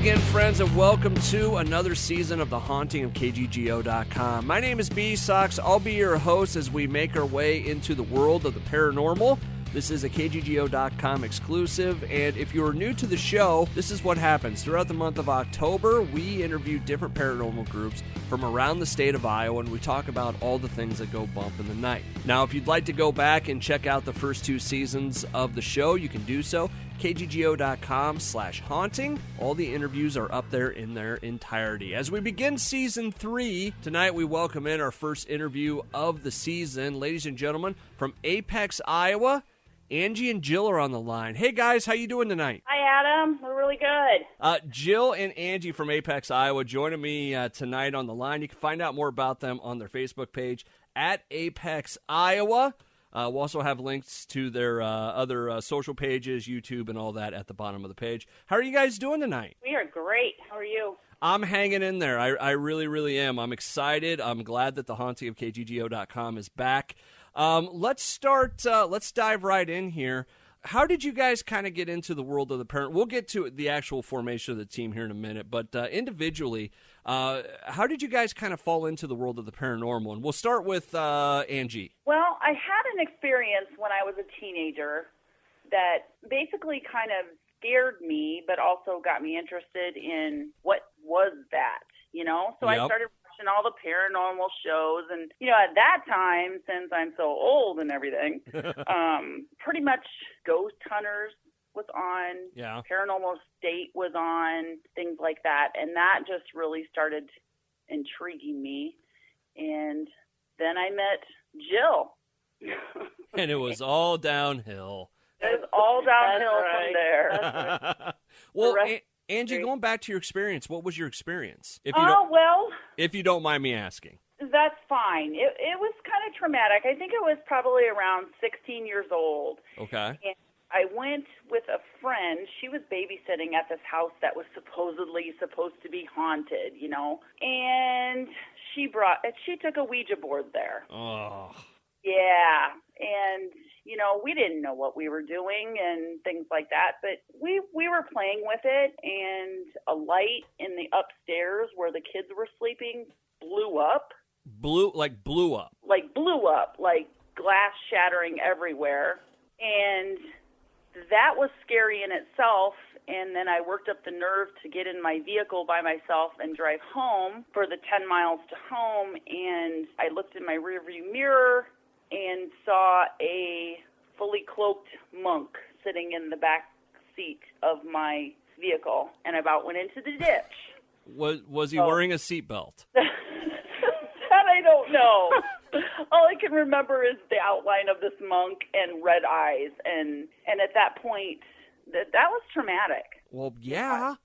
again, friends, and welcome to another season of The Haunting of KGGO.com. My name is B-sox. I'll be your host as we make our way into the world of the paranormal. This is a KGGO.com exclusive, and if you're new to the show, this is what happens. Throughout the month of October, we interview different paranormal groups from around the state of Iowa, and we talk about all the things that go bump in the night. Now, if you'd like to go back and check out the first two seasons of the show, you can do so. KGGO.com/haunting. All the interviews are up there in their entirety. As we begin season 3, tonight we welcome in our first interview of the season. Ladies and gentlemen, from Apex, Iowa, Angie and Jill are on the line. Hey guys, how you doing tonight? Hi Adam, we're really good. Jill and Angie from Apex, Iowa, joining me tonight on the line. You can find out more about them on their Facebook page at Apex, Iowa. We'll also have links to their other social pages, YouTube, and all that at the bottom of the page. How are you guys doing tonight? We are great. How are you? I'm hanging in there. I really, really am. I'm excited. I'm glad that the Haunting of KGGO.com is back. Let's dive right in here. How did you guys kind of get into the world of the paranormal? We'll get to the actual formation of the team here in a minute, but individually, how did you guys kind of fall into the world of the paranormal? And we'll start with Angie. Well, I had an experience when I was a teenager that basically kind of scared me, but also got me interested in what was that, you know? So Yep. I started watching all the paranormal shows, and, you know, at that time, since I'm so old and everything, pretty much Ghost Hunters was on, Yeah. Paranormal State was on, things like that, and that just really started intriguing me. And then I met Jill. And it was all downhill. It was all downhill That's right. from there. That's right. Well, The rest- Angie, going back to your experience, what was your experience? If you don't mind me asking. That's fine. It was kind of traumatic. I think it was probably around 16 years old. Okay. And I went with a friend. She was babysitting at this house that was supposedly supposed to be haunted, you know. And she took a Ouija board there. Oh. Yeah. And, you know, we didn't know what we were doing and things like that, but we were playing with it, and a light in the upstairs where the kids were sleeping blew up. Blew up. Like glass shattering everywhere. And that was scary in itself. And then I worked up the nerve to get in my vehicle by myself and drive home for the 10 miles to home. And I looked in my rearview mirror and saw a fully cloaked monk sitting in the back seat of my vehicle, and I about went into the ditch. Was he wearing a seatbelt? That I don't know. All I can remember is the outline of this monk and red eyes, and at that point, that was traumatic. Well, yeah.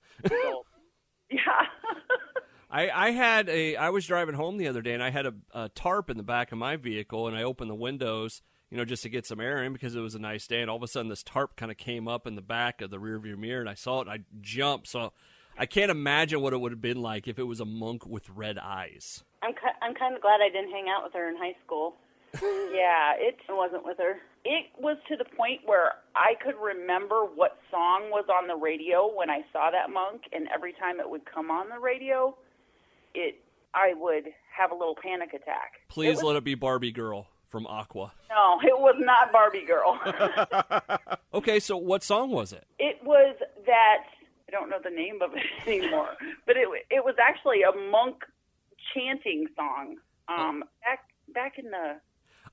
Yeah. I was driving home the other day, and I had a tarp in the back of my vehicle, and I opened the windows, you know, just to get some air in because it was a nice day, and all of a sudden this tarp kind of came up in the back of the rearview mirror, and I saw it, and I jumped. So I can't imagine what it would have been like if it was a monk with red eyes. I'm kind of glad I didn't hang out with her in high school. Yeah, I wasn't with her. It was to the point where I could remember what song was on the radio when I saw that monk, and every time it would come on the radio, I would have a little panic attack. Please let it be Barbie Girl from Aqua. No, it was not Barbie Girl. Okay, so what song was it? It was that, I don't know the name of it anymore, but it was actually a monk chanting song. Back in the...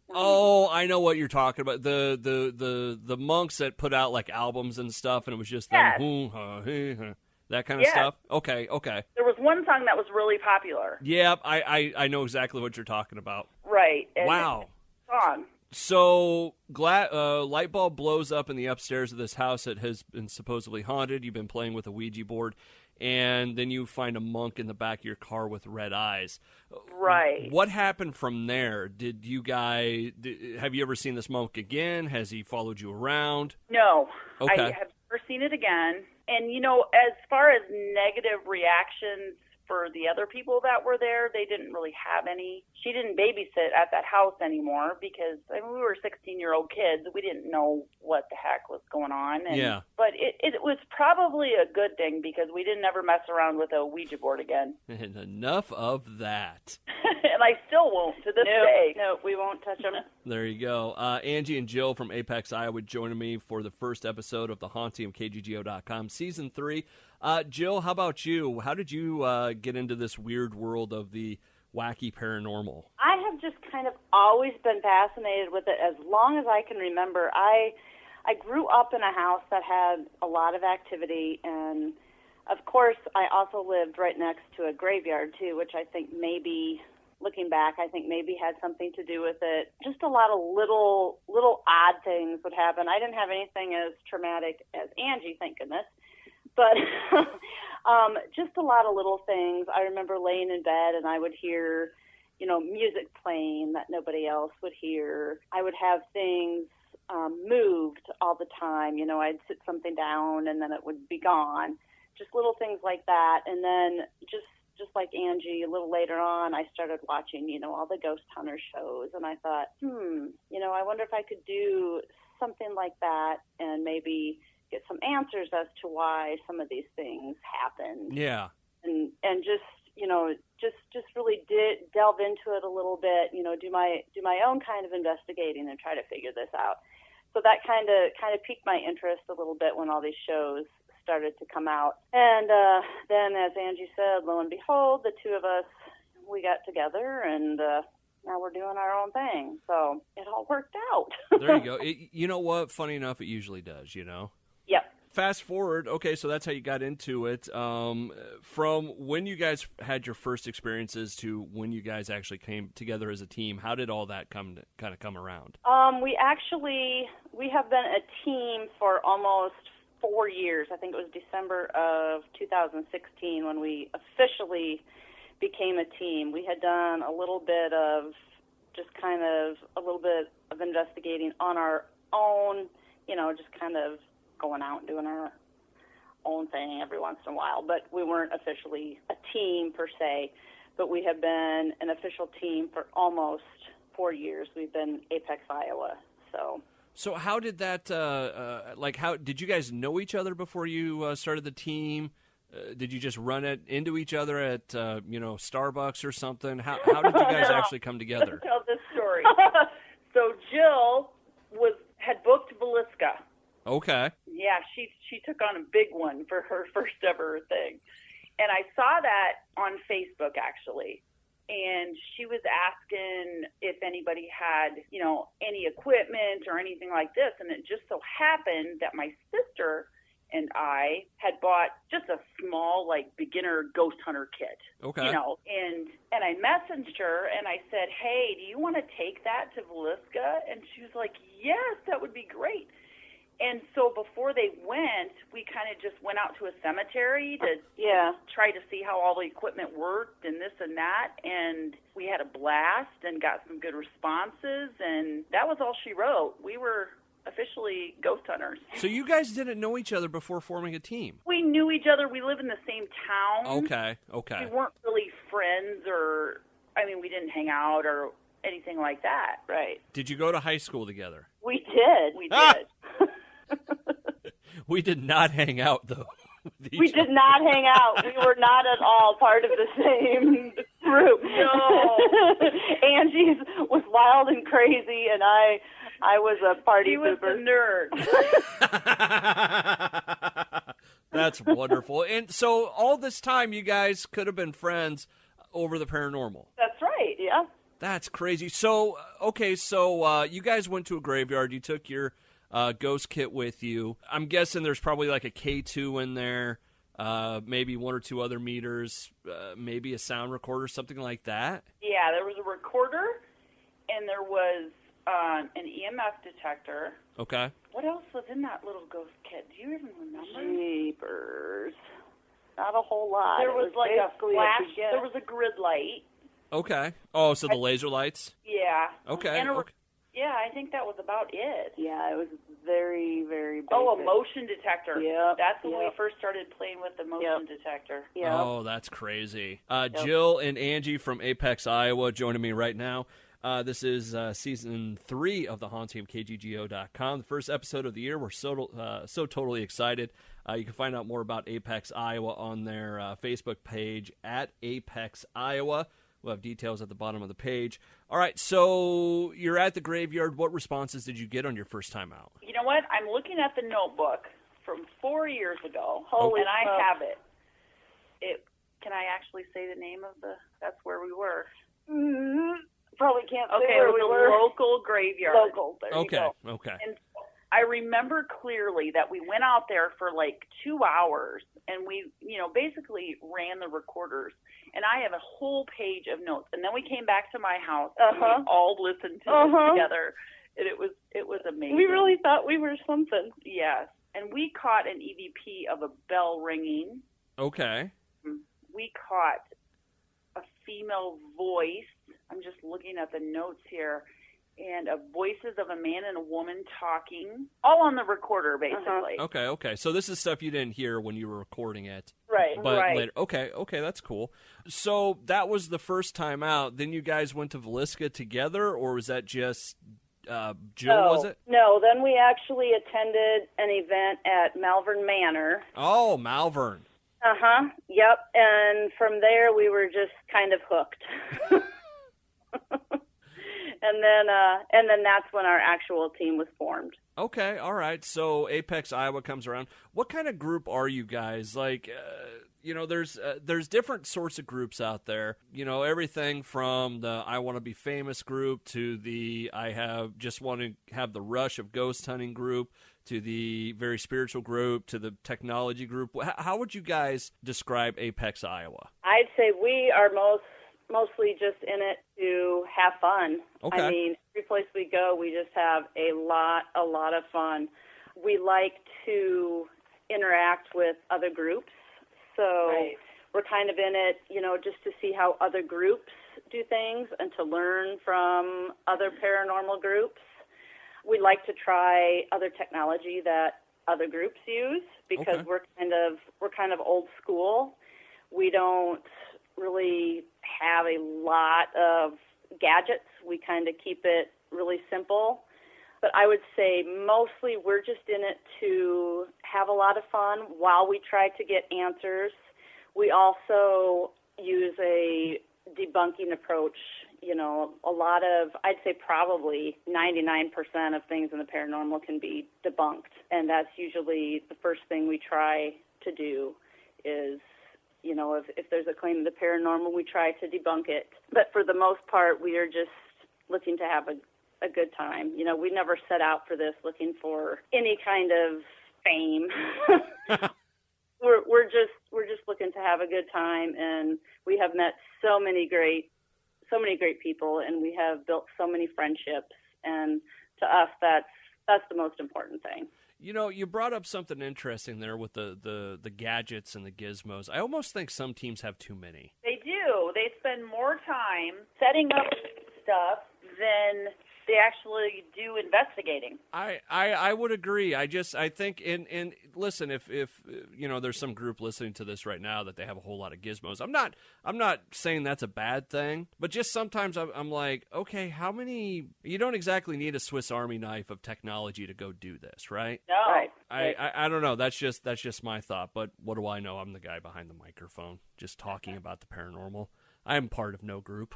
Oh, I know what you're talking about. The monks that put out like albums and stuff, and it was just Yes. them, that kind of Yes. stuff. Okay. There was one song that was really popular. Yeah, I know exactly what you're talking about. Right. And Wow. Song. So, light bulb blows up in the upstairs of this house that has been supposedly haunted. You've been playing with a Ouija board, and then you find a monk in the back of your car with red eyes. Right. What happened from there? Have you ever seen this monk again? Has he followed you around? No. Okay. I have never seen it again. And, you know, as far as negative reactions for the other people that were there. They didn't really have any. She didn't babysit at that house anymore because we were 16-year-old kids. We didn't know what the heck was going on. Yeah. But it was probably a good thing because we didn't ever mess around with a Ouija board again. And enough of that. And I still won't to this day. No, we won't touch them. There you go. Angie and Jill from Apex, Iowa, joining me for the first episode of The Haunting of KGGO.com, Season 3. Jill, how about you? How did you get into this weird world of the wacky paranormal? I have just kind of always been fascinated with it as long as I can remember. I grew up in a house that had a lot of activity, and of course I also lived right next to a graveyard too, which I think maybe, looking back, I think maybe had something to do with it. Just a lot of little odd things would happen. I didn't have anything as traumatic as Angie, thank goodness. But just a lot of little things. I remember laying in bed and I would hear, music playing that nobody else would hear. I would have things moved all the time. I'd sit something down and then it would be gone. Just little things like that. And then just like Angie, a little later on, I started watching, all the ghost hunter shows. And I thought, I wonder if I could do something like that and maybe get some answers as to why some of these things happen. Yeah. And just really delve into it a little bit, do my own kind of investigating and try to figure this out. So that kind of piqued my interest a little bit when all these shows started to come out. And then, as Angie said, lo and behold, the two of us, we got together and now we're doing our own thing. So it all worked out. There you go. You know what? Funny enough, it usually does, Yep. Fast forward, okay, so that's how you got into it. From when you guys had your first experiences to when you guys actually came together as a team, how did all that come around? We have been a team for almost 4 years. I think it was December of 2016 when we officially became a team. We had done a little bit of investigating on our own, just kind of going out and doing our own thing every once in a while. But we weren't officially a team per se, but we have been an official team for almost 4 years. We've been Apex, Iowa. So how did that, how did you guys know each other before you started the team? Did you just run into each other at, Starbucks or something? How did you guys actually come together? Tell this story. So Jill had booked Villisca. Okay. Yeah, she took on a big one for her first ever thing. And I saw that on Facebook, actually. And she was asking if anybody had, any equipment or anything like this. And it just so happened that my sister and I had bought just a small, beginner ghost hunter kit. Okay. And I messaged her and I said, hey, do you want to take that to Villisca? And she was like, yes, that would be great. And so before they went, we kind of just went out to a cemetery to try to see how all the equipment worked and this and that. And we had a blast and got some good responses. And that was all she wrote. We were officially ghost hunters. So you guys didn't know each other before forming a team? We knew each other. We live in the same town. Okay. We weren't really friends we didn't hang out or anything like that. Right. Did you go to high school together? We did. We did not hang out, though. We did not hang out. We were not at all part of the same group. No. Angie was wild and crazy, and I was a party pooper. She was the nerd. That's wonderful. And so all this time, you guys could have been friends over the paranormal. That's right, yeah. That's crazy. So, you guys went to a graveyard. You took your ghost kit with you. I'm guessing there's probably like a K2 in there, maybe one or two other meters, maybe a sound recorder, something like that. Yeah, there was a recorder, and there was an EMF detector. Okay. What else was in that little ghost kit? Do you even remember? Jeepers. Not a whole lot. There was like a flash. There was a grid light. Okay. Oh, so the laser lights? Yeah. Okay. Yeah, I think that was about it. Yeah, it was very, very basic. Oh, a motion detector. Yep. That's when we first started playing with the motion detector. Yep. Oh, that's crazy. Jill and Angie from Apex, Iowa, joining me right now. This is season 3 of The Haunting of KGGO.com. The first episode of the year. We're so totally excited. You can find out more about Apex, Iowa on their Facebook page at Apex, Iowa. We'll have details at the bottom of the page. All right, so you're at the graveyard. What responses did you get on your first time out? You know what? I'm looking at the notebook from 4 years ago, and I have it. Can I actually say the name of that's where we were? Probably can't say okay, where it was we a were. local graveyard. Local, there you go. Okay. And I remember clearly that we went out there for like 2 hours, and we, basically ran the recorders. And I have a whole page of notes. And then we came back to my house, and we all listened to this together. And it was amazing. We really thought we were something. Yes. And we caught an EVP of a bell ringing. Okay. We caught a female voice. I'm just looking at the notes here. And voices of a man and a woman talking, all on the recorder, basically. Okay. So this is stuff you didn't hear when you were recording it. Right. But right. later. Okay, that's cool. So that was the first time out. Then you guys went to Villisca together, or was that just Jill, was it? No, then we actually attended an event at Malvern Manor. Oh, Malvern. Yep. And from there, we were just kind of hooked. And then that's when our actual team was formed. Okay, all right. So Apex, Iowa comes around. What kind of group are you guys? Like, there's different sorts of groups out there. Everything from the I want to be famous group to the just want to have the rush of ghost hunting group to the very spiritual group to the technology group. How would you guys describe Apex, Iowa? I'd say we are mostly just in it to have fun. Okay. I mean, every place we go, we just have a lot of fun. We like to interact with other groups, so we're kind of in it, just to see how other groups do things and to learn from other paranormal groups. We like to try other technology that other groups use because we're kind of old school. We don't really have a lot of gadgets. We kind of keep it really simple. But I would say mostly we're just in it to have a lot of fun while we try to get answers. We also use a debunking approach. A lot of, I'd say probably 99% of things in the paranormal can be debunked. And that's usually the first thing we try to do is, if there's a claim of the paranormal, we try to debunk it. But for the most part, we are just looking to have a good time. We never set out for this looking for any kind of fame. We're just looking to have a good time, and we have met so many great people, and we have built so many friendships. And to us, that's the most important thing. You brought up something interesting there with the gadgets and the gizmos. I almost think some teams have too many. They do. They spend more time setting up stuff than they actually do investigating. I would agree. I think and listen, if there's some group listening to this right now that they have a whole lot of gizmos. I'm not saying that's a bad thing, but just sometimes I'm like, okay, how many? You don't exactly need a Swiss Army knife of technology to go do this, right? No. Right. I don't know. That's just my thought. But what do I know? I'm the guy behind the microphone, just talking about the paranormal. I'm part of no group.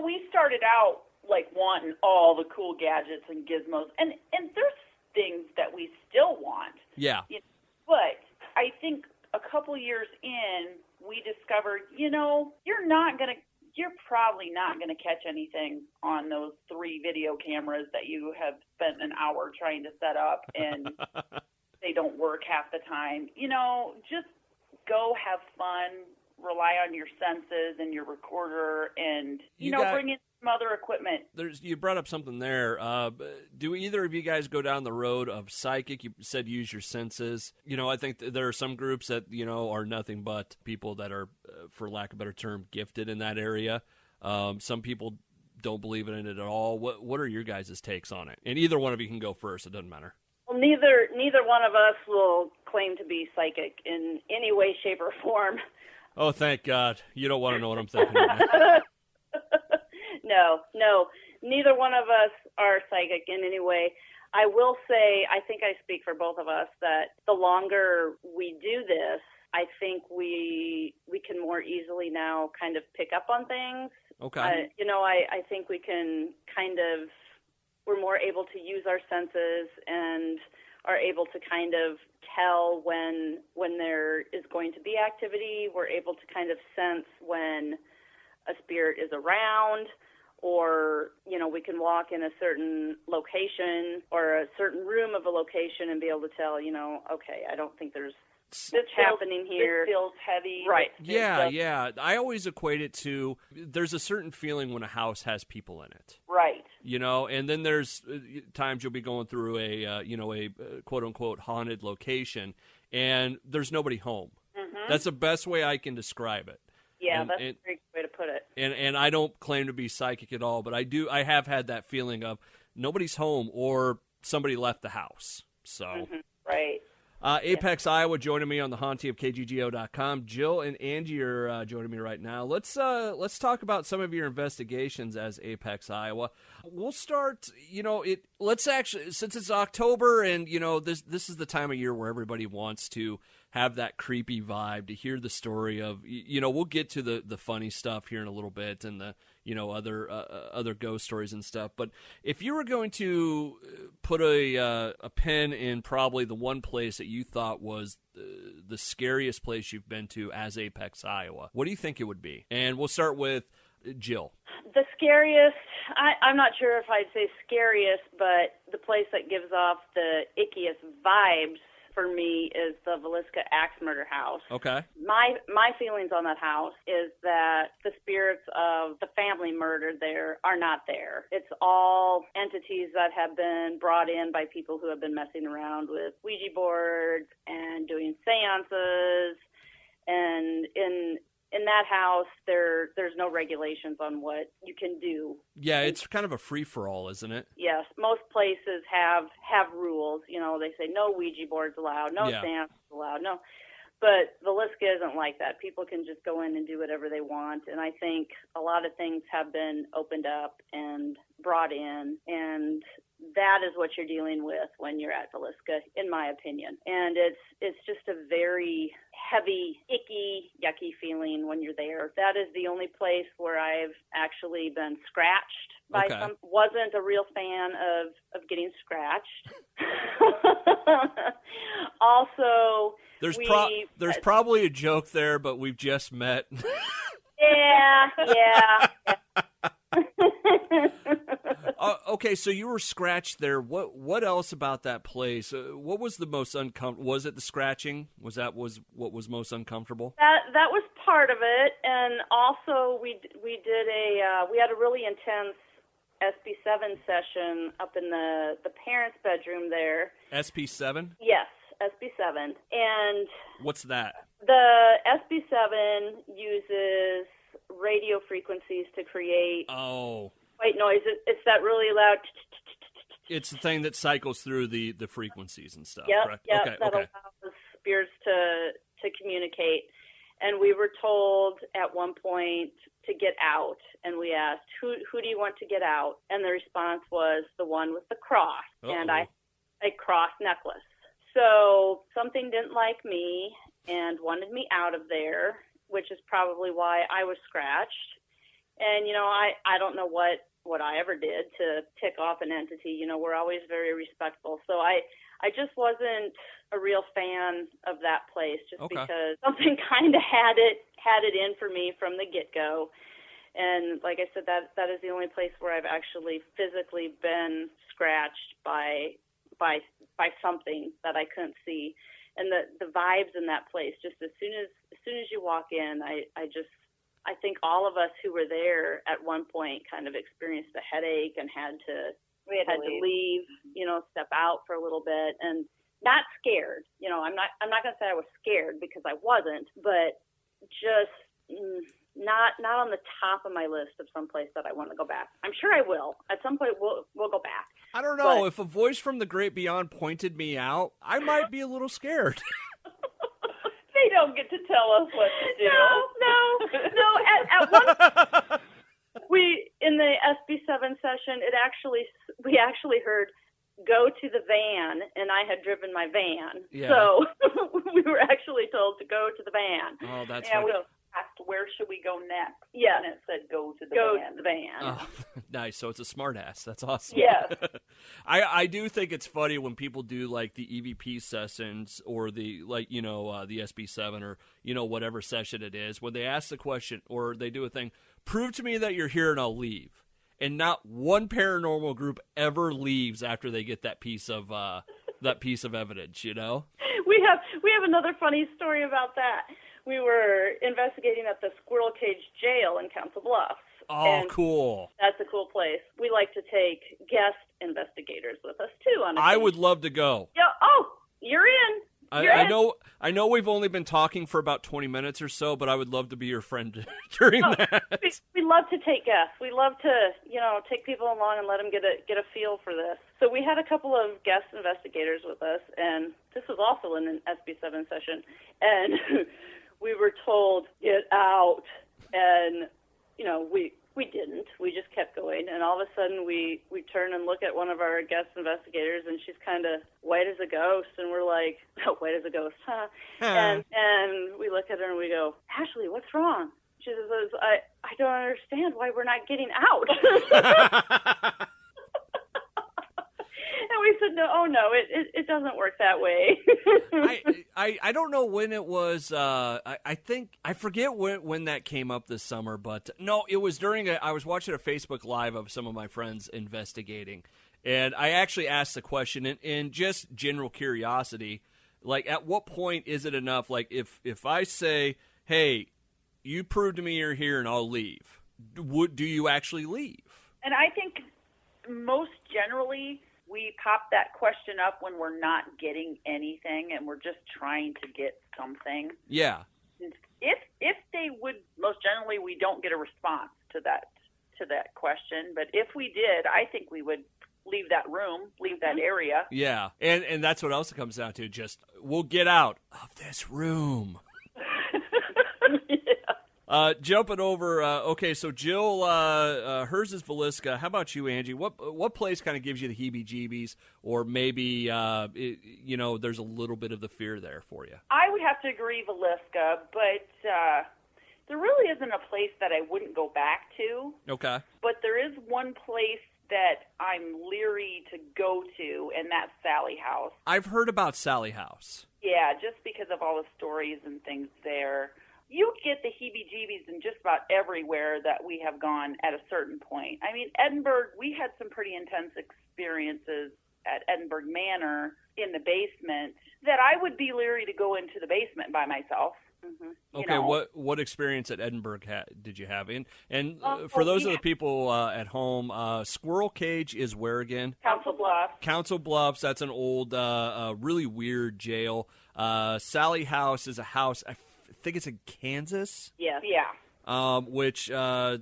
We started out like wanting all the cool gadgets and gizmos, and there's things that we still want. Yeah. But I think a couple years in, we discovered, you're probably not gonna catch anything on those 3 video cameras that you have spent an hour trying to set up, and they don't work half the time. Just go have fun. Rely on your senses and your recorder, and bring in some other equipment. You brought up something there. Do either of you guys go down the road of psychic? You said use your senses. I think there are some groups that are nothing but people that are, for lack of a better term, gifted in that area. Some people don't believe in it at all. What are your guys' takes on it? And either one of you can go first. It doesn't matter. Well, neither one of us will claim to be psychic in any way, shape, or form. Oh, thank God. You don't want to know what I'm thinking. No. Neither one of us are psychic in any way. I will say, I think I speak for both of us, that the longer we do this, I think we can more easily now kind of pick up on things. Okay. I think we can we're more able to use our senses and are able to kind of tell when there is going to be activity. We're able to kind of sense when a spirit is around, or, we can walk in a certain location or a certain room of a location and be able to tell, okay, I don't think there's this happening here. This feels heavy. Right. Yeah. I always equate it to, there's a certain feeling when a house has people in it. Right. And then there's times you'll be going through a quote unquote haunted location and there's nobody home. Mm-hmm. That's the best way I can describe it. Yeah, that's a great way to put it. And I don't claim to be psychic at all, but I have had that feeling of nobody's home or somebody left the house. So Right. Apex, Iowa, joining me on the haunting of KGGO.com. Jill and Angie are joining me right now. Let's talk about some of your investigations as Apex, Iowa. We'll start, let's actually, since it's October and, this is the time of year where everybody wants to have that creepy vibe, to hear the story of, we'll get to the funny stuff here in a little bit and the, other ghost stories and stuff. But if you were going to put a pin in probably the one place that you thought was the scariest place you've been to as Apex, Iowa, what do you think it would be? And we'll start with Jill. The scariest, I'm not sure if I'd say scariest, but the place that gives off the ickiest vibes for me is the Villisca Axe Murder House. Okay. My feelings on that house is that the spirits of the family murdered there are not there. It's all entities that have been brought in by people who have been messing around with Ouija boards and doing seances. And in that house, there's no regulations on what you can do. Yeah, it's kind of a free-for-all, isn't it? Yes, most places have rules. They say no Ouija boards allowed, no seances allowed, no. But Villisca isn't like that. People can just go in and do whatever they want. And I think a lot of things have been opened up and brought in, and that is what you're dealing with when you're at Villisca, in my opinion. And it's just a very heavy, icky, yucky feeling when you're there. That is the only place where I've actually been scratched by some. Wasn't a real fan of getting scratched. Also, there's probably a joke there, but we've just met. Yeah. Okay, so you were scratched there. What else about that place? What was the most uncomfortable? Was it the scratching? Was what was most uncomfortable? That was part of it, and also we had a really intense SB7 session up in the parents' bedroom there. SB7? Yes, SB7. And what's that? The SB7 uses radio frequencies to create white noise. It's that really loud. It's the thing that cycles through the frequencies and stuff. Yep, correct? Yep, okay. That allows spirits to communicate. And we were told at one point to get out, and we asked, who do you want to get out? And the response was the one with the cross. And a cross necklace. So something didn't like me and wanted me out of there, which is probably why I was scratched. And, I don't know what I ever did to tick off an entity. We're always very respectful. So I just wasn't a real fan of that place because something kind of had it in for me from the get-go. And like I said, that is the only place where I've actually physically been scratched by something that I couldn't see. And the vibes in that place, just as soon as you walk in, I think all of us who were there at one point kind of experienced a headache and had to leave, step out for a little bit, and not scared. I'm not going to say I was scared because I wasn't, but just not on the top of my list of some place that I want to go back. I'm sure I will. At some point, we'll go back. I don't know. If a voice from the great beyond pointed me out, I might be a little scared. They don't get to tell us what to do. No. At one, in the SB7 session, we actually heard "go to the van," and I had driven my van. Yeah. So we were actually told to go to the van. Oh, that's Yeah, funny. we asked, where should we go next? Yeah. And it said, go to the van. To the van. Oh, nice. So it's a smart ass. That's awesome. Yes. I do think it's funny when people do like the EVP sessions or the the SB7 or whatever session it is, when they ask the question or they do a thing, prove to me that you're here and I'll leave. And not one paranormal group ever leaves after they get that piece of evidence, We have another funny story about that. We were investigating at the Squirrel Cage Jail in Council Bluffs. Oh, and cool. That's a cool place. We like to take guest investigators with us, too. I would love to go. Yeah. Oh, you're in. I know we've only been talking for about 20 minutes or so, but I would love to be your friend during that. We love to take guests. We love to, take people along and let them get a feel for this. So we had a couple of guest investigators with us, and this was also in an SB7 session, and we were told, get out, and, we didn't. We just kept going, and all of a sudden we turn and look at one of our guest investigators, and she's kind of white as a ghost, and we're like, oh, white as a ghost, huh? And we look at her and we go, Ashley, what's wrong? She says, I don't understand why we're not getting out. And we said, no, it doesn't work that way. I don't know when it was. I forget when that came up this summer, but no, it was I was watching a Facebook Live of some of my friends investigating, and I actually asked the question in just general curiosity, like at what point is it enough? Like if I say, hey, you prove to me you're here and I'll leave, do you actually leave? And I think most generally we pop that question up when we're not getting anything and we're just trying to get something. Yeah. If they would, most generally we don't get a response to that question. But if we did, I think we would leave that room, leave that area. Yeah. And that's what else it comes down to. Just we'll get out of this room. Jumping over, okay, so Jill, hers is Villisca. How about you, Angie? What place kind of gives you the heebie-jeebies, or maybe, there's a little bit of the fear there for you? I would have to agree, Villisca, but there really isn't a place that I wouldn't go back to. Okay. But there is one place that I'm leery to go to, and that's Sally House. I've heard about Sally House. Yeah, just because of all the stories and things there. You get the heebie-jeebies in just about everywhere that we have gone at a certain point. I mean, Edinburgh, we had some pretty intense experiences at Edinburgh Manor in the basement that I would be leery to go into the basement by myself. Mm-hmm. Okay, what experience at Edinburgh did you have? And for those of the people at home, Squirrel Cage is where again? Council Bluffs. Council Bluffs, that's an old, really weird jail. Sally House is a house, I think it's in Kansas. Yes. Yeah. Which I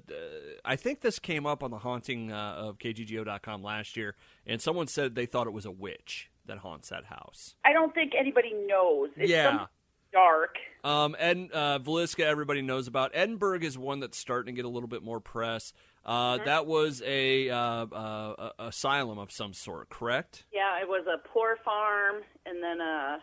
think this came up on the haunting of KGGO.com last year, and someone said they thought it was a witch that haunts that house. I don't think anybody knows. It's yeah. Dark. And Villisca, everybody knows about. Edinburgh is one that's starting to get a little bit more press. That was a asylum of some sort, correct? Yeah, it was a poor farm, and then a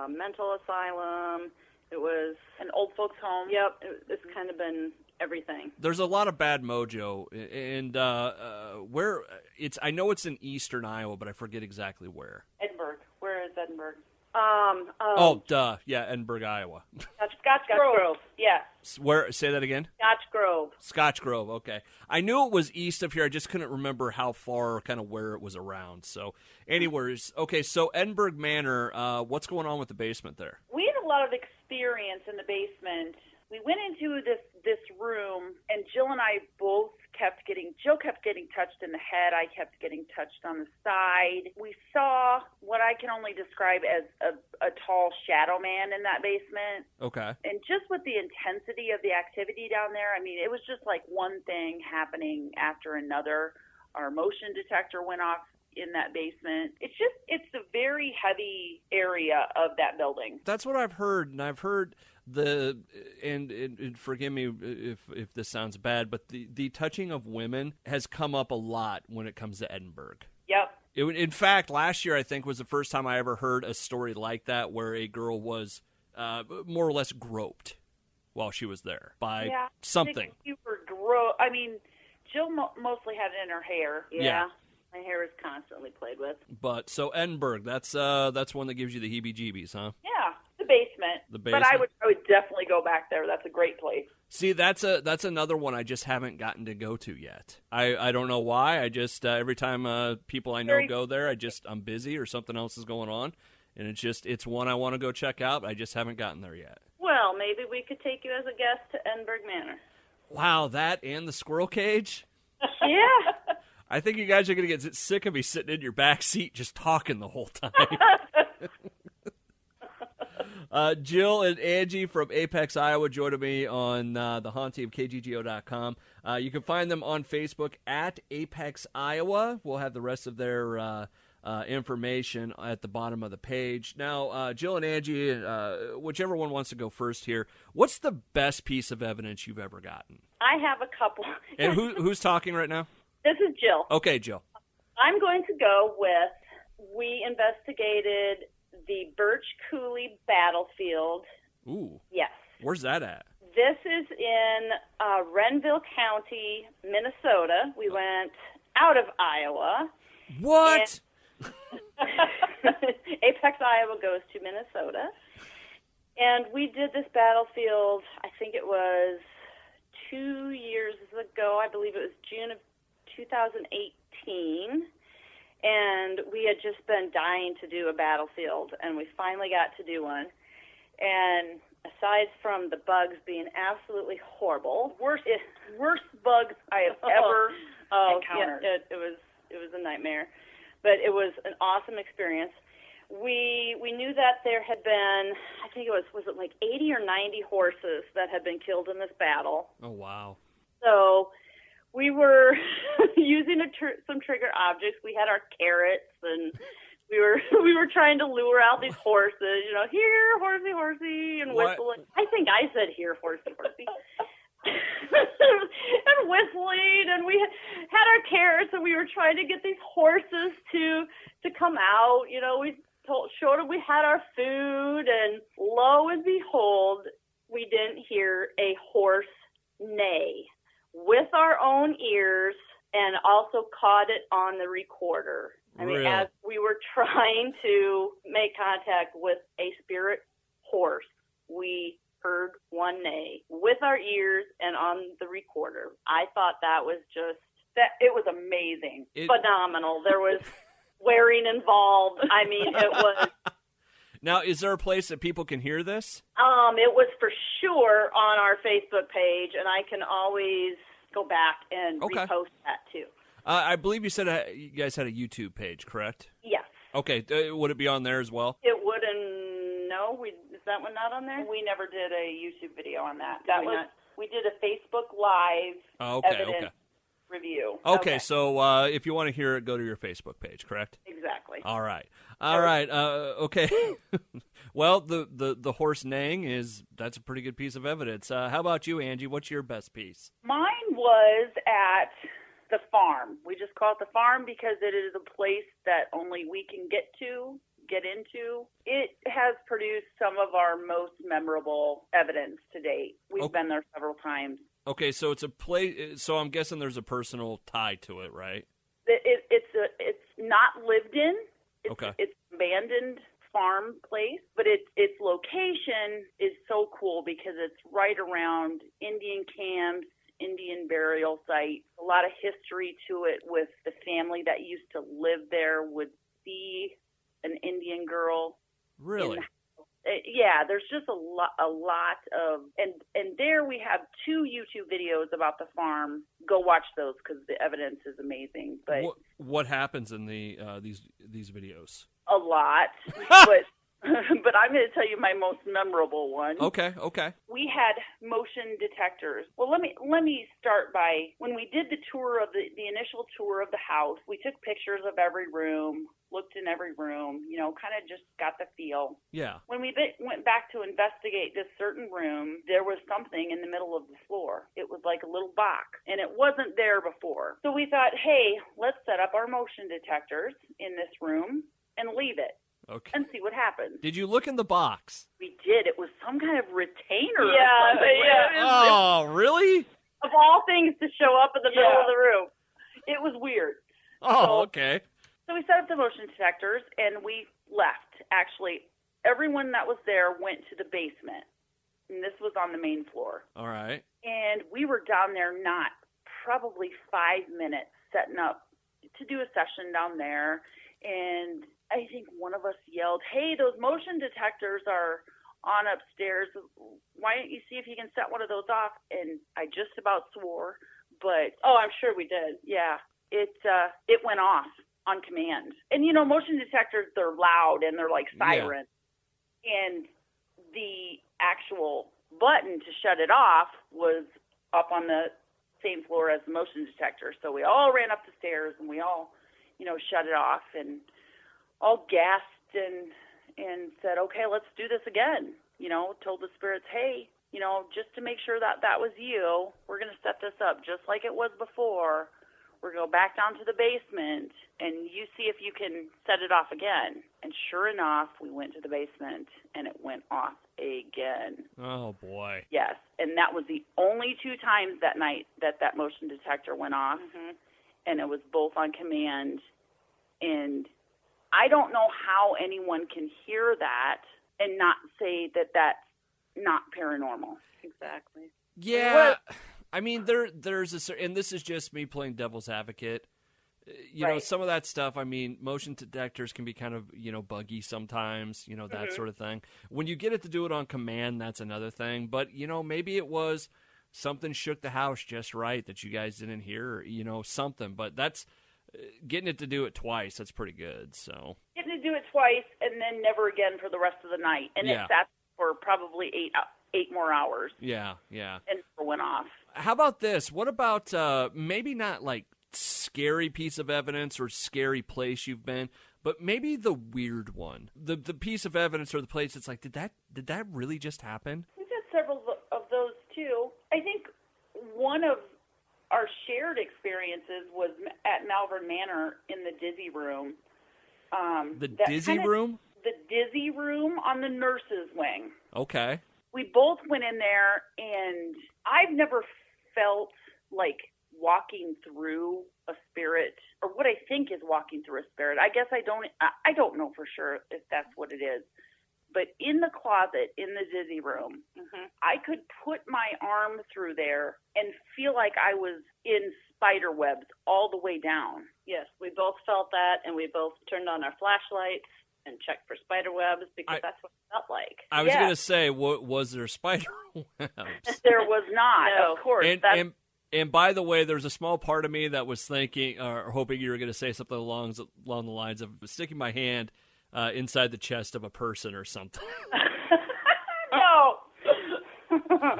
mental asylum. It was an old folks' home. Yep, it's kind of been everything. There's a lot of bad mojo, and where it's. I know it's in eastern Iowa, but I forget exactly where. Edinburgh. Where is Edinburgh? Oh, duh. Yeah, Edinburgh, Iowa. Scotch Grove. Yeah. Where? Say that again. Scotch Grove. Scotch Grove. Okay. I knew it was east of here. I just couldn't remember how far, kind of where it was around. So, anyways, okay. So Edinburgh Manor. What's going on with the basement there? We had a lot of experience in the basement. We went into this room, and Jill and I both kept getting Jill kept getting touched in the head. I kept getting touched on the side. We saw what I can only describe as a tall shadow man in that basement. Okay. And just with the intensity of the activity down there, I mean, it was just like one thing happening after another. Our motion detector went off in that basement. It's a very heavy area of that building. That's what I've heard, and I've heard and forgive me if this sounds bad, but the touching of women has come up a lot when it comes to Edinburgh. Yep. In fact, last year I think was the first time I ever heard a story like that where a girl was more or less groped while she was there by something. You were I mean, Jill mostly had it in her hair. Yeah. My hair is constantly played with. But so Edinburgh, that's one that gives you the heebie-jeebies, huh? Yeah, the basement. But I would definitely go back there. That's a great place. See, that's another one I just haven't gotten to go to yet. I don't know why. I just every time people I know go there, I'm busy or something else is going on, and it's one I want to go check out. I just haven't gotten there yet. Well, maybe we could take you as a guest to Edinburgh Manor. Wow, that and the squirrel cage? Yeah. I think you guys are going to get sick of me sitting in your back seat just talking the whole time. Jill and Angie from Apex, Iowa, joined me on the haunting of KGGO.com. You can find them on Facebook at Apex, Iowa. We'll have the rest of their information at the bottom of the page. Now, Jill and Angie, whichever one wants to go first here, what's the best piece of evidence you've ever gotten? I have a couple. And who's talking right now? This is Jill. Okay, Jill. I'm going to go with, we investigated the Birch Coulee battlefield. Ooh. Yes. Where's that at? This is in Renville County, Minnesota. We went out of Iowa. What? Apex, Iowa goes to Minnesota. And we did this battlefield, I think it was 2 years ago. I believe it was June of 2018, and we had just been dying to do a battlefield, and we finally got to do one. And aside from the bugs being absolutely horrible, worst bugs I have ever encountered. Yeah, it was a nightmare, but it was an awesome experience. We knew that there had been, I think it was it like 80 or 90 horses that had been killed in this battle. Oh wow! So we were using some trigger objects. We had our carrots, and we were trying to lure out these horses. You know, here, horsey, horsey, and whistling. I think I said here, horsey, horsey. And whistling, and we had our carrots, and we were trying to get these horses to come out. You know, we showed them we had our food, and lo and behold, we didn't hear a horse neigh with our own ears, and also caught it on the recorder. I mean, as we were trying to make contact with a spirit horse, we heard one neigh with our ears and on the recorder. I thought that was it was amazing, phenomenal. There was swearing involved. I mean, it was. Now, is there a place that people can hear this? It was for sure on our Facebook page, and I can always go back and repost that too. I believe you said you guys had a YouTube page, correct? Yes. Okay, would it be on there as well? It wouldn't. No, is that one not on there? We never did a YouTube video on that. We did a Facebook Live evidence review. Okay, so if you want to hear it, go to your Facebook page, correct? Exactly. All right. Okay. Well, the horse neighing that's a pretty good piece of evidence. How about you, Angie? What's your best piece? Mine was at the farm. We just call it the farm because it is a place that only we can get into. It has produced some of our most memorable evidence to date. We've been there several times. Okay, so it's a place. So I'm guessing there's a personal tie to it, right? It's not lived in. It's an abandoned farm place, but its location is so cool because it's right around Indian camps, Indian burial sites. A lot of history to it with the family that used to live there would see an Indian girl. Really? Yeah, there's just a lot of, and there we have 2 YouTube videos about the farm. Go watch those because the evidence is amazing. But what happens in these videos? A lot, but but I'm going to tell you my most memorable one. Okay. We had motion detectors. Well, let me start by when we did the tour of the initial tour of the house. We took pictures of every room, looked in every room, kind of just got the feel. Yeah. When we went back to investigate this certain room, there was something in the middle of the floor. It was like a little box, and it wasn't there before. So we thought, hey, let's set up our motion detectors in this room and leave it. Okay. And see what happens. Did you look in the box? We did. It was some kind of retainer. Yeah, or something. yeah. Oh, really? Of all things to show up in the middle of the room. It was weird. Oh, okay. So we set up the motion detectors, and we left. Actually, everyone that was there went to the basement, and this was on the main floor. All right. And we were down there probably 5 minutes setting up to do a session down there, and I think one of us yelled, hey, those motion detectors are on upstairs. Why don't you see if you can set one of those off? And I just about swore, but... Oh, I'm sure we did. Yeah, it went off on command. And, motion detectors, they're loud and they're like sirens. Yeah. And the actual button to shut it off was up on the same floor as the motion detector. So we all ran up the stairs and we all, shut it off and all gasped and said, okay, let's do this again. Told the spirits, hey, just to make sure that was you, we're going to set this up just like it was before. We're going to go back down to the basement, and you see if you can set it off again. And sure enough, we went to the basement, and it went off again. Oh, boy. Yes, and that was the only 2 times that night that motion detector went off, and it was both on command. And I don't know how anyone can hear that and not say that that's not paranormal. Exactly. Yeah. I mean, there's and this is just me playing devil's advocate. You know, some of that stuff, I mean, motion detectors can be kind of, buggy sometimes, that sort of thing. When you get it to do it on command, that's another thing. But, maybe it was something shook the house just right that you guys didn't hear, something. But that's... getting it to do it twice, that's pretty good. So getting it to do it twice and then never again for the rest of the night. And it sat for probably 8 more hours. Yeah. And it went off. How about this? What about maybe not like scary piece of evidence or scary place you've been, but maybe the weird one. The piece of evidence or the place that's like, did that really just happen? We've had several of those too. I think one of our shared experiences was at Malvern Manor in the dizzy room. The dizzy room? The dizzy room on the nurse's wing. Okay. We both went in there, and I've never felt like walking through a spirit, or what I think is walking through a spirit. I guess I don't know for sure if that's what it is. But in the closet, in the dizzy room, I could put my arm through there and feel like I was in spider webs all the way down. Yes, we both felt that, and we both turned on our flashlights and checked for spider webs because that's what it felt like. I was going to say, was there spider webs? There was not, no. Of course. And by the way, there's a small part of me that was thinking or hoping you were going to say something along the lines of sticking my hand inside the chest of a person or something. No.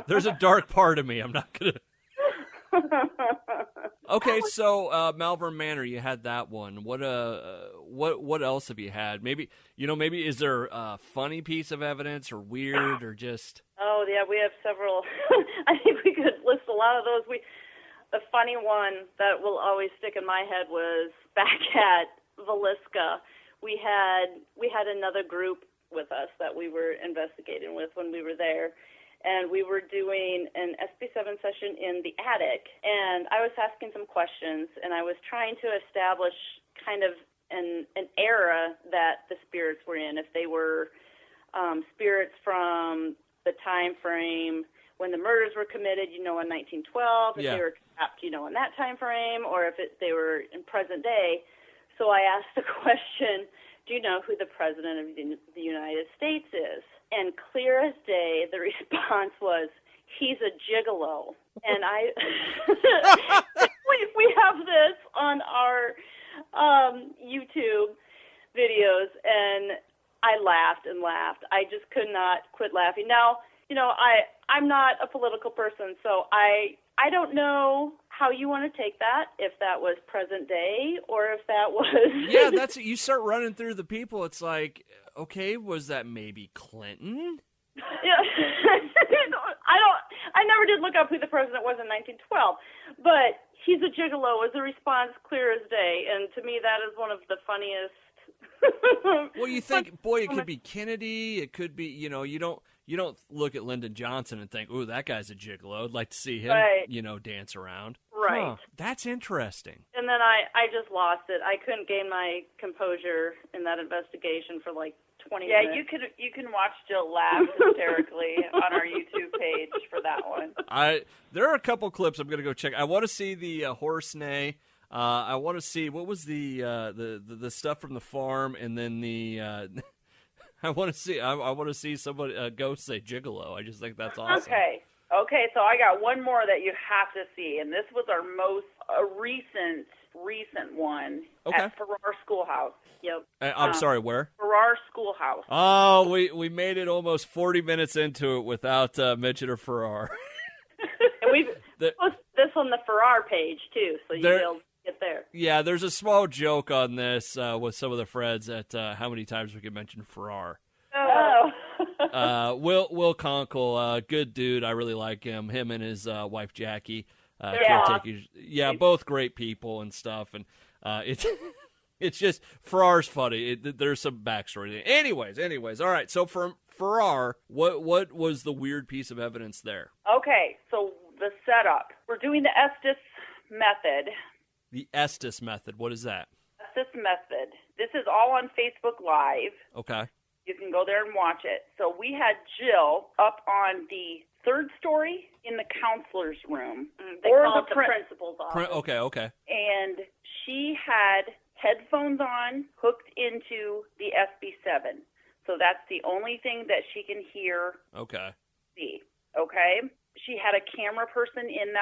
There's a dark part of me. I'm not going to. Okay, so Malvern Manor, you had that one. What else have you had? Maybe is there a funny piece of evidence or weird or just? Oh yeah, we have several. I think we could list a lot of those. The funny one that will always stick in my head was back at Villisca. We had another group with us that we were investigating with when we were there, and we were doing an SB7 session in the attic, and I was asking some questions, and I was trying to establish kind of an era that the spirits were in, if they were spirits from the time frame when the murders were committed, in 1912, if they were trapped, in that time frame, or if they were in present day. So I asked the question, do you know who the President of the United States is? and clear as day, the response was, "He's a gigolo." And we have this on our YouTube videos, and I laughed and laughed. I just could not quit laughing. Now, I'm not a political person, so I don't know how you want to take that, if that was present day or if that was... Yeah, you start running through the people, it's like, okay, was that maybe Clinton? Yeah. I never did look up who the president was in 1912, but he's a gigolo was a response clear as day, and to me that is one of the funniest... Well, you think, boy, it could be Kennedy, it could be, you don't look at Lyndon Johnson and think, ooh, that guy's a gigolo. I'd like to see him, right. Dance around. Right. Huh, that's interesting. And then I just lost it. I couldn't gain my composure in that investigation for like 20 minutes. Yeah, you can watch Jill laugh hysterically on our YouTube page for that one. There are a couple clips I'm going to go check. I want to see the horse neigh. I want to see what was the stuff from the farm, and then the I want to see somebody go say gigolo. I just think that's awesome. Okay, so I got one more that you have to see, and this was our most recent one at Farrar Schoolhouse. Yep. I'm sorry, where? Farrar Schoolhouse. Oh, we made it almost 40 minutes into it without mention of Farrar. And we've posted this on the Farrar page too, so you'll get there. Yeah, there's a small joke on this with some of the friends at how many times we can mention Farrar. Oh. Will Conkle, good dude. I really like him. Him and his wife Jackie. Both great people and stuff. And it's just Farrar's funny. There's some backstory. Anyways. All right. So from Farrar, what was the weird piece of evidence there? Okay, so the setup. We're doing the Estes method. The Estes method. What is that? Estes method. This is all on Facebook Live. Okay. You can go there and watch it. So we had Jill up on the third story in the counselor's room. They call it the principal's office. Okay. And she had headphones on, hooked into the SB7. So that's the only thing that she can hear. Okay. See. Okay. She had a camera person in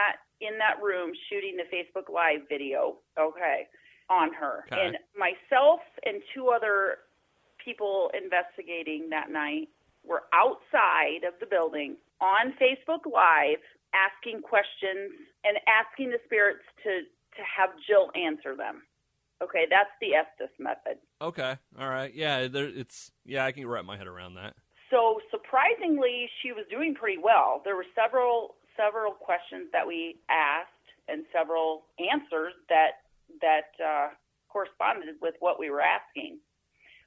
that room shooting the Facebook Live video. Okay. On her. Okay. And myself and two other people investigating that night were outside of the building on Facebook Live asking questions and asking the spirits to have Jill answer them. Okay, that's the Estes method. Okay, all right. Yeah, I can wrap my head around that. So surprisingly, she was doing pretty well. There were several questions that we asked and several answers that corresponded with what we were asking.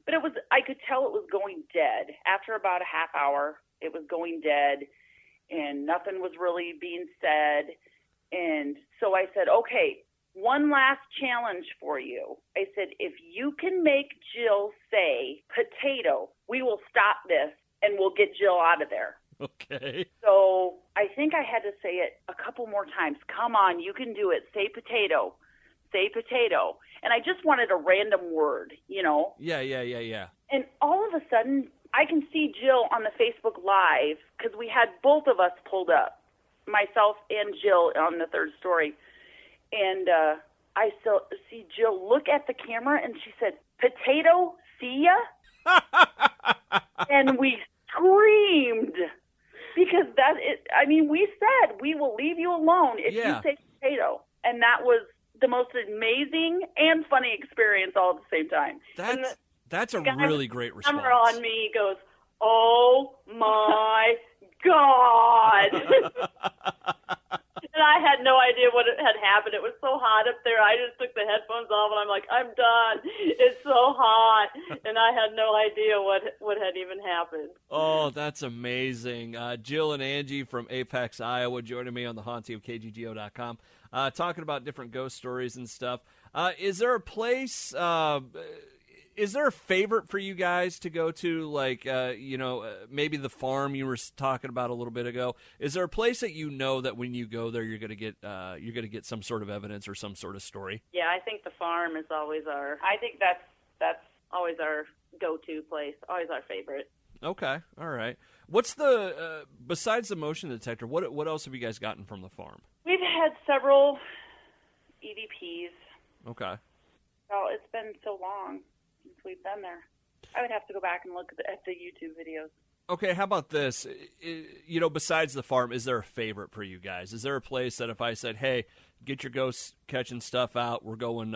But I could tell it was going dead. After about a half hour, it was going dead, and nothing was really being said. And so I said, okay, one last challenge for you. I said, if you can make Jill say potato, we will stop this, and we'll get Jill out of there. Okay. So I think I had to say it a couple more times. Come on, you can do it. Say potato. Say potato. And I just wanted a random word, Yeah. And all of a sudden, I can see Jill on the Facebook Live because we had both of us pulled up, myself and Jill on the third story. And I still see Jill look at the camera, and she said, potato, see ya? And we screamed because we said, we will leave you alone if you say potato. And that was the most amazing and funny experience all at the same time. That's a really great response. The camera on me goes, oh my God. And I had no idea what had happened. It was so hot up there. I just took the headphones off, and I'm like, I'm done. It's so hot. And I had no idea what had even happened. Oh, that's amazing. Jill and Angie from Apex, Iowa, joining me on the haunting of KGGO.com, talking about different ghost stories and stuff. Is there a place... is there a favorite for you guys to go to, like, maybe the farm you were talking about a little bit ago? Is there a place that that when you go there, you're gonna get some sort of evidence or some sort of story? Yeah, I think the farm is always I think that's always our go-to place, always our favorite. Okay, all right. What's the besides the motion detector? What else have you guys gotten from the farm? We've had several EVPs. Okay. Well, it's been so long since we've been there. I would have to go back and look at the YouTube videos. Okay, how about this? Besides the farm, is there a favorite for you guys? Is there a place that if I said, hey, get your ghost catching stuff out, we're going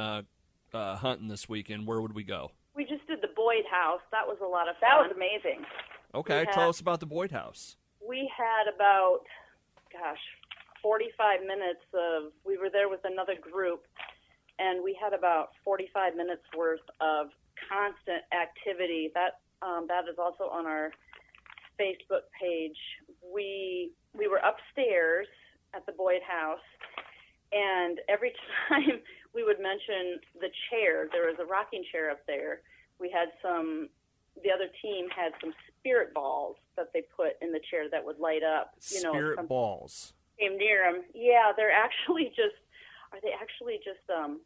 hunting this weekend, where would we go? We just did the Boyd House. That was a lot of fun. That was amazing. Okay, tell us about the Boyd House. We had about, 45 minutes we were there with another group, and we had about 45 minutes worth of constant activity. That is also on our Facebook page. We were upstairs at the Boyd House, and every time we would mention the chair, there was a rocking chair up there. The other team had some spirit balls that they put in the chair that would light up. Spirit balls. Came near them. Yeah, are they actually just, I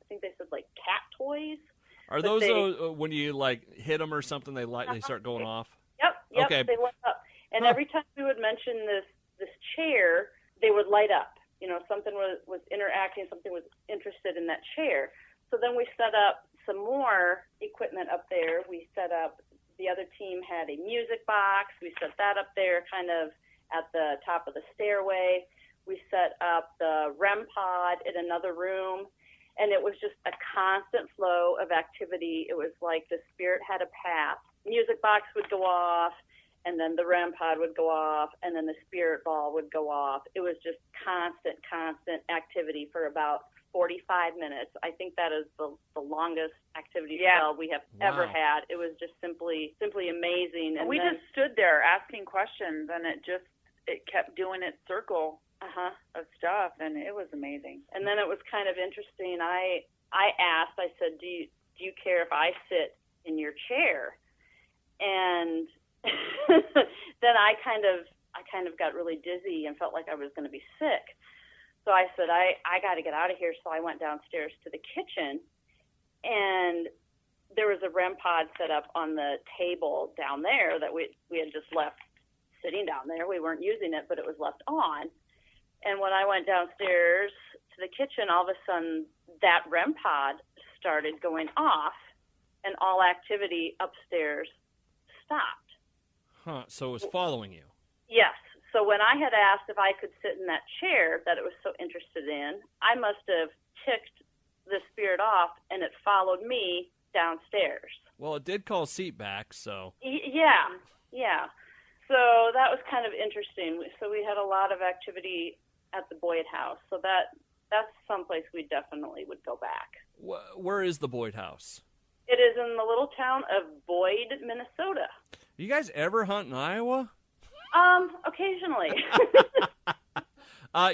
think they said like cat toys? Are those when you like hit them or something, they start going off? Yep, okay. They light up. And every time we would mention this chair, they would light up. Something was interacting, something was interested in that chair. So then we set up some more equipment up there. The other team had a music box. We set that up there kind of at the top of the stairway. We set up the REM pod in another room, and it was just a constant flow of activity. It was like the spirit had a path. Music box would go off, and then the REM pod would go off, and then the spirit ball would go off. It was just constant activity for about 45 minutes. I think that is the longest activity spell we have ever had. It was just simply amazing. And we just stood there asking questions, and it kept doing its circle of stuff, and it was amazing. And then it was kind of interesting. I asked, I said, do you care if I sit in your chair? And then I kind of got really dizzy and felt like I was going to be sick. So I said, I got to get out of here. So I went downstairs to the kitchen, and there was a REM pod set up on the table down there that we had just left sitting down there. We weren't using it, but it was left on. And when I went downstairs to the kitchen, all of a sudden that REM pod started going off, and all activity upstairs stopped. Huh, so it was following you? Yes. So when I had asked if I could sit in that chair that it was so interested in, I must have ticked the spirit off, and it followed me downstairs. Well, it did call seat back, so... Yeah. So that was kind of interesting. So we had a lot of activity at the Boyd House. So that's someplace we definitely would go back. Where is the Boyd House? It is in the little town of Boyd, Minnesota. You guys ever hunt in Iowa? Occasionally.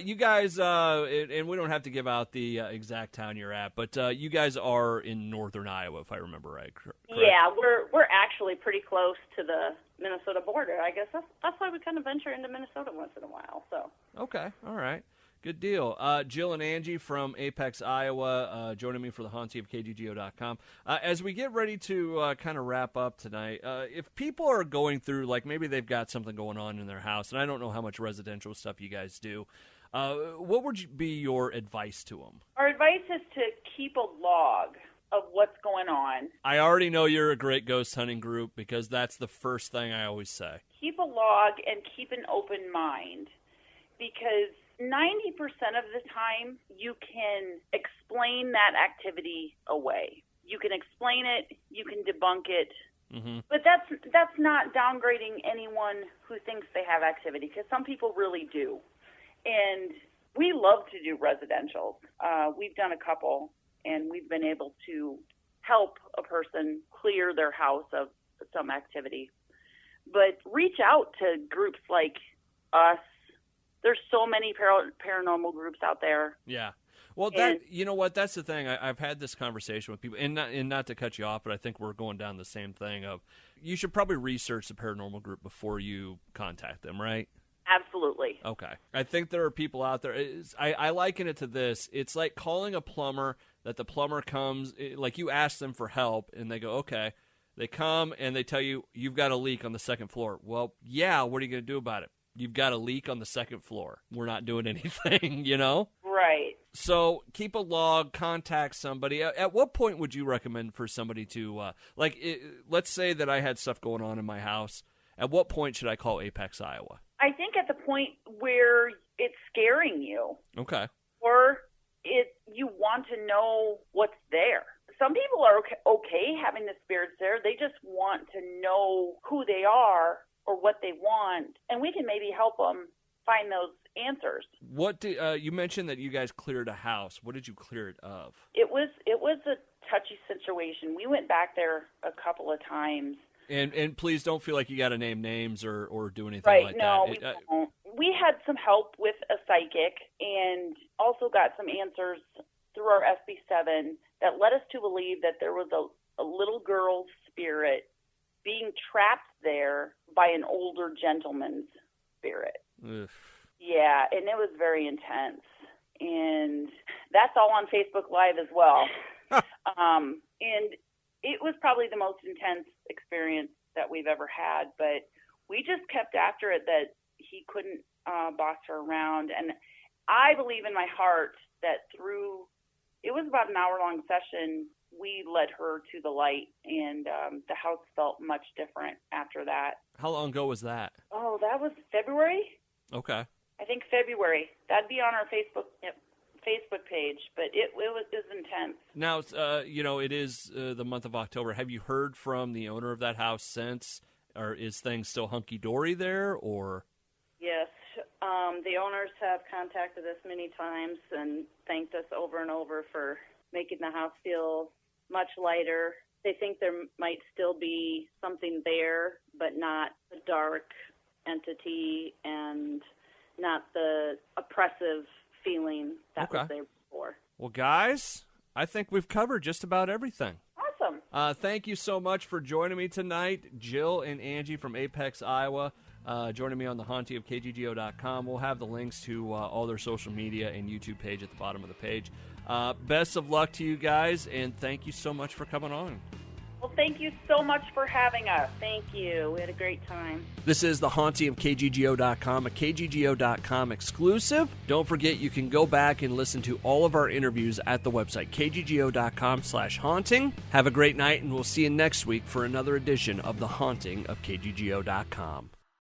You guys, and we don't have to give out the exact town you're at, but you guys are in northern Iowa, if I remember right. Correct? Yeah, we're actually pretty close to the Minnesota border. I guess that's why we kind of venture into Minnesota once in a while. So. Okay, all right. Good deal. Jill and Angie from Apex, Iowa, joining me for the haunting of KGGO.com. As we get ready to kind of wrap up tonight, if people are going through, like maybe they've got something going on in their house, and I don't know how much residential stuff you guys do, what would be your advice to them? Our advice is to keep a log of what's going on. I already know you're a great ghost hunting group because that's the first thing I always say. Keep a log and keep an open mind, because 90% of the time, you can explain that activity away. You can explain it, you can debunk it, but that's not downgrading anyone who thinks they have activity, because some people really do. And we love to do residentials. We've done a couple, and we've been able to help a person clear their house of some activity. But reach out to groups like us. There's so many paranormal groups out there. Yeah. Well, you know what? That's the thing. I've had this conversation with people, and not to cut you off, but I think we're going down the same thing of you should probably research the paranormal group before you contact them, right? Absolutely. Okay. I think there are people out there. I liken it to this. It's like calling a plumber that the plumber comes, like you ask them for help, and they go, okay. They come and they tell you, you've got a leak on the second floor. Well, yeah, what are you going to do about it? You've got a leak on the second floor. We're not doing anything, you know? Right. So keep a log, contact somebody. At what point would you recommend for somebody to, let's say that I had stuff going on in my house. At what point should I call Apex Iowa? I think at the point where it's scaring you. Okay. Or you want to know what's there. Some people are okay having the spirits there. They just want to know who they are or what they want, and we can maybe help them find those answers. What you mentioned that you guys cleared a house. What did you clear it of? It was a touchy situation. We went back there a couple of times. And please don't feel like you got to name names or do anything right, like no, that. we don't. We had some help with a psychic and also got some answers through our SB7 that led us to believe that there was a little girl's spirit being trapped there by an older gentleman's spirit. Ugh. Yeah, and it was very intense. And that's all on Facebook Live as well. And it was probably the most intense experience that we've ever had, but we just kept after it that he couldn't boss her around. And I believe in my heart that it was about an hour-long session, we led her to the light, and the house felt much different after that. How long ago was that? Oh, that was February? Okay. I think February. That'd be on our Facebook page, but it was intense. Now, it is the month of October. Have you heard from the owner of that house since, or is things still hunky-dory there, or? Yes. The owners have contacted us many times and thanked us over and over for making the house feel much lighter. They think there might still be something there, but not a dark entity and not the oppressive feeling that was there before. Well, guys, I think we've covered just about everything. Awesome. Thank you so much for joining me tonight, Jill and Angie from Apex, Iowa, joining me on the haunting of KGGO.com. We'll have the links to all their social media and YouTube page at the bottom of the page. Best of luck to you guys, and thank you so much for coming on. Well, thank you so much for having us. Thank you. We had a great time. This is the haunting of KGGO.com, a KGGO.com exclusive. Don't forget you can go back and listen to all of our interviews at the website, KGGO.com/haunting. Have a great night, and we'll see you next week for another edition of the haunting of KGGO.com.